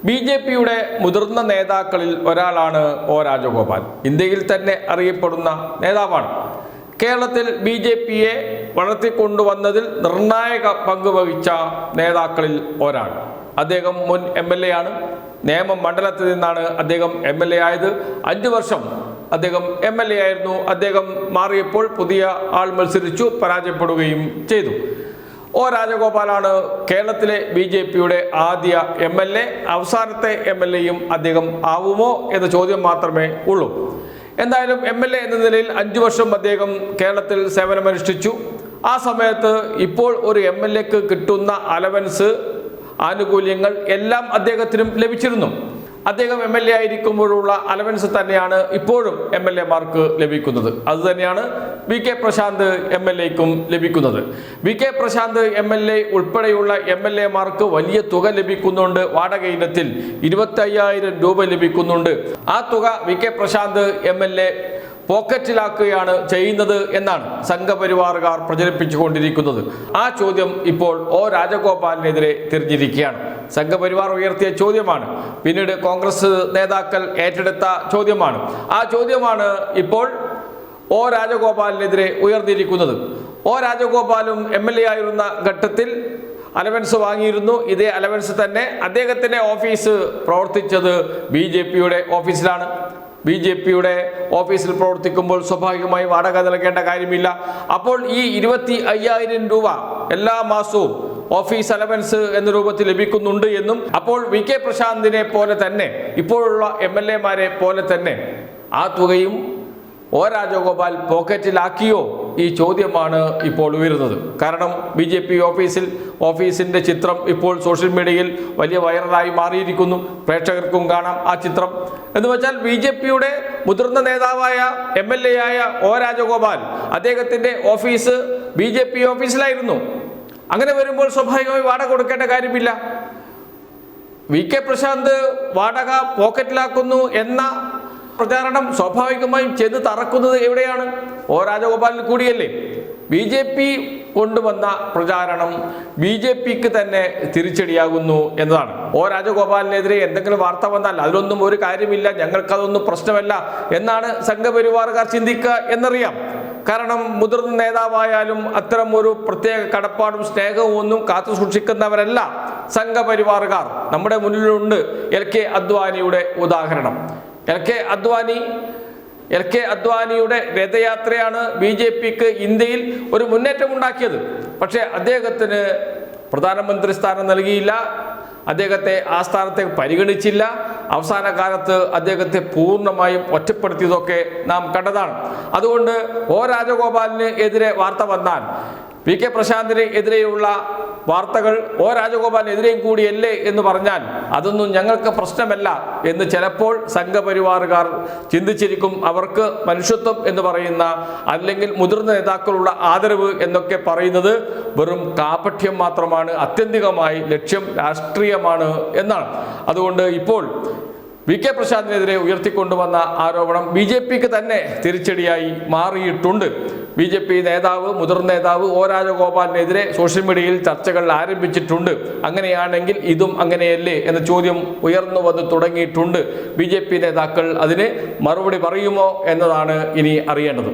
ബി.ജെ.പിയുടെ മുതിർന്ന നേതാക്കളിൽ ഒരാളാണ് ഒ രാജഗോപാൽ. ഇന്ത്യയിൽ തന്നെ അറിയപ്പെടുന്ന നേതാവാണ്. കേരളത്തിൽ ബി.ജെ.പിയെ വളർത്തിക്കൊണ്ടുവന്നതിൽ നിർണായക പങ്ക് വഹിച്ച നേതാക്കളിൽ ഒരാൾ. അദ്ദേഹം മുൻ MLA ആണ്. നേമം മണ്ഡലത്തിൽ നിന്നാണ് അദ്ദേഹം MLA ആയത്. 5 വർഷം അദ്ദേഹം MLA ആയിരുന്നു. അദ്ദേഹം മാറിയപ്പോൾ പുതിയ ആൾ മത്സരിച്ചു, പരാജയപ്പെടുകയും ചെയ്തു. ഒ രാജഗോപാലാണ് കേരളത്തിലെ ബി.ജെ.പിയുടെ ആദ്യ MLA. അവസാനത്തെ MLAയും അദ്ദേഹം ആവുമോ എന്ന ചോദ്യം മാത്രമേ ഉള്ളൂ. എന്തായാലും MLA എന്ന നിലയിൽ 5 വർഷം അദ്ദേഹം കേരളത്തിൽ സേവനമനുഷ്ഠിച്ചു. ആ സമയത്ത് ഇപ്പോൾ ഒരു MLAക്ക് കിട്ടുന്ന അലവൻസ്, ആനുകൂല്യങ്ങൾ എല്ലാം അദ്ദേഹത്തിനും ലഭിച്ചിരുന്നു. അദ്ദേഹം MLA ആയിരിക്കുമ്പോഴുള്ള അലവൻസ് തന്നെയാണ് ഇപ്പോഴും MLAമാർക്ക് ലഭിക്കുന്നത്. അതുതന്നെയാണ് VK പ്രശാന്ത് MLAക്കും ലഭിക്കുന്നത്. VK പ്രശാന്ത് MLA ഉൾപ്പെടെയുള്ള MLAമാർക്ക് വലിയ തുക ലഭിക്കുന്നുണ്ട്. വാടക ഇനത്തിൽ 25,000 രൂപ ലഭിക്കുന്നുണ്ട്. ആ തുക VK പ്രശാന്ത് MLA പോക്കറ്റിലാക്കുകയാണ് ചെയ്യുന്നത് എന്നാണ് സംഘപരിവാറുകാർ പ്രചരിപ്പിച്ചുകൊണ്ടിരിക്കുന്നത്. ആ ചോദ്യം ഇപ്പോൾ ഒ രാജഗോപാലിനെതിരെ തിരിഞ്ഞിരിക്കുകയാണ്. സംഘപരിവാർ ഉയർത്തിയ ചോദ്യമാണ്, പിന്നീട് കോൺഗ്രസ് നേതാക്കൾ ഏറ്റെടുത്ത ചോദ്യമാണ്. ആ ചോദ്യമാണ് ഇപ്പോൾ ഒ രാജഗോപാലിനെതിരെ ഉയർന്നിരിക്കുന്നത്. ഒ രാജഗോപാലും MLA ആയിരുന്ന ഘട്ടത്തിൽ അലവൻസ് വാങ്ങിയിരുന്നു. ഇതേ അലവൻസ് തന്നെ അദ്ദേഹത്തിൻ്റെ ഓഫീസ് പ്രവർത്തിച്ചത് ബി.ജെ.പിയുടെ ഓഫീസിലാണ്. ബി.ജെ.പിയുടെ ഓഫീസിൽ പ്രവർത്തിക്കുമ്പോൾ സ്വാഭാവികമായി വാടക നൽകേണ്ട കാര്യമില്ല. അപ്പോൾ ഈ 25,000 രൂപ എല്ലാ മാസവും ഓഫീസ് അലവൻസ് എന്ന രൂപത്തിൽ ലഭിക്കുന്നുണ്ട് എന്നും, അപ്പോൾ VK പ്രശാന്തിനെ പോലെ തന്നെ ഇപ്പോഴുള്ള MLAമാരെ പോലെ തന്നെ ആ തുകയും ഒ രാജഗോപാൽ പോക്കറ്റിലാക്കിയോ? ഈ ചോദ്യമാണ് ഇപ്പോൾ ഉയരുന്നത്. കാരണം ബി.ജെ.പി ഓഫീസിൻ്റെ ചിത്രം ഇപ്പോൾ സോഷ്യൽ മീഡിയയിൽ വലിയ വൈറലായി മാറിയിരിക്കുന്നു. പ്രേക്ഷകർക്കും കാണാം ആ ചിത്രം. എന്ന് വെച്ചാൽ ബി.ജെ.പിയുടെ മുതിർന്ന നേതാവായ MLA ആയ ഒ രാജഗോപാൽ അദ്ദേഹത്തിൻ്റെ ഓഫീസ് ബി.ജെ.പി ഓഫീസിലായിരുന്നു. അങ്ങനെ വരുമ്പോൾ സ്വാഭാവികമായി വാടക കൊടുക്കേണ്ട കാര്യമില്ല. VK പ്രശാന്ത് വാടക പോക്കറ്റിലാക്കുന്നു എന്ന പ്രചാരണം സ്വാഭാവികമായും ചെന്ന് തറക്കുന്നത് എവിടെയാണ്? ഒ രാജഗോപാലിൽ കൂടിയല്ലേ. ബി.ജെ.പി കൊണ്ടുവന്ന പ്രചാരണം ബി.ജെ.പിക്ക് തന്നെ തിരിച്ചടിയാകുന്നു എന്നതാണ്. ഒ രാജഗോപാലിനെതിരെ എന്തെങ്കിലും വാർത്ത വന്നാൽ അതിലൊന്നും ഒരു കാര്യമില്ല, ഞങ്ങൾക്കതൊന്നും പ്രശ്നമല്ല എന്നാണ് സംഘപരിവാറുകാർ ചിന്തിക്കുക എന്നറിയാം. കാരണം മുതിർന്ന നേതാവായാലും അത്തരം ഒരു പ്രത്യേക കടപ്പാടും സ്നേഹവും ഒന്നും കാത്തു സൂക്ഷിക്കുന്നവരല്ല സംഘപരിവാറുകാർ. നമ്മുടെ മുന്നിലുണ്ട് LK അദ്വാനിയുടെ ഉദാഹരണം. LK അദ്വാനിയുടെ രഥയാത്രയാണ് ബി.ജെ.പിക്ക് ഇന്ത്യയിൽ ഒരു മുന്നേറ്റം ഉണ്ടാക്കിയത്. പക്ഷേ അദ്ദേഹത്തിന് പ്രധാനമന്ത്രി സ്ഥാനം നൽകിയില്ല. അദ്ദേഹത്തെ ആ സ്ഥാനത്തേക്ക് പരിഗണിച്ചില്ല. അവസാന കാലത്ത് അദ്ദേഹത്തെ പൂർണ്ണമായും ഒറ്റപ്പെടുത്തിയതൊക്കെ നാം കണ്ടതാണ്. അതുകൊണ്ട് ഒ രാജഗോപാലിന് എതിരെ വാർത്ത വന്നാൽ VK പ്രശാന്തിന് എതിരെയുള്ള വാർത്തകൾ ഒ രാജഗോപാലിനെതിരെയും കൂടിയല്ലേ എന്ന് പറഞ്ഞാൽ അതൊന്നും ഞങ്ങൾക്ക് പ്രശ്നമല്ല എന്ന് ചിലപ്പോൾ സംഘപരിവാറുകാർ ചിന്തിച്ചിരിക്കും. അവർക്ക് മനുഷ്യത്വം എന്ന് പറയുന്ന, അല്ലെങ്കിൽ മുതിർന്ന നേതാക്കളുള്ള ആദരവ് എന്നൊക്കെ പറയുന്നത് വെറും കാപട്യം മാത്രമാണ്. ആത്യന്തികമായി ലക്ഷ്യം രാഷ്ട്രീയമാണ് എന്നാണ്. അതുകൊണ്ട് ഇപ്പോൾ VK പ്രശാന്തിനെതിരെ ഉയർത്തിക്കൊണ്ടുവന്ന ആരോപണം ബി.ജെ.പിക്ക് തന്നെ തിരിച്ചടിയായി മാറിയിട്ടുണ്ട്. ബി.ജെ.പി മുതിർന്ന നേതാവ് ഒ രാജഗോപാലിനെതിരെ സോഷ്യൽ മീഡിയയിൽ ചർച്ചകൾ ആരംഭിച്ചിട്ടുണ്ട്. അങ്ങനെയാണെങ്കിൽ ഇതും അങ്ങനെയല്ലേ എന്ന ചോദ്യം ഉയർന്നു വന്ന് തുടങ്ങിയിട്ടുണ്ട്. ബി.ജെ.പി നേതാക്കൾ അതിന് മറുപടി പറയുമോ എന്നതാണ് ഇനി അറിയേണ്ടത്.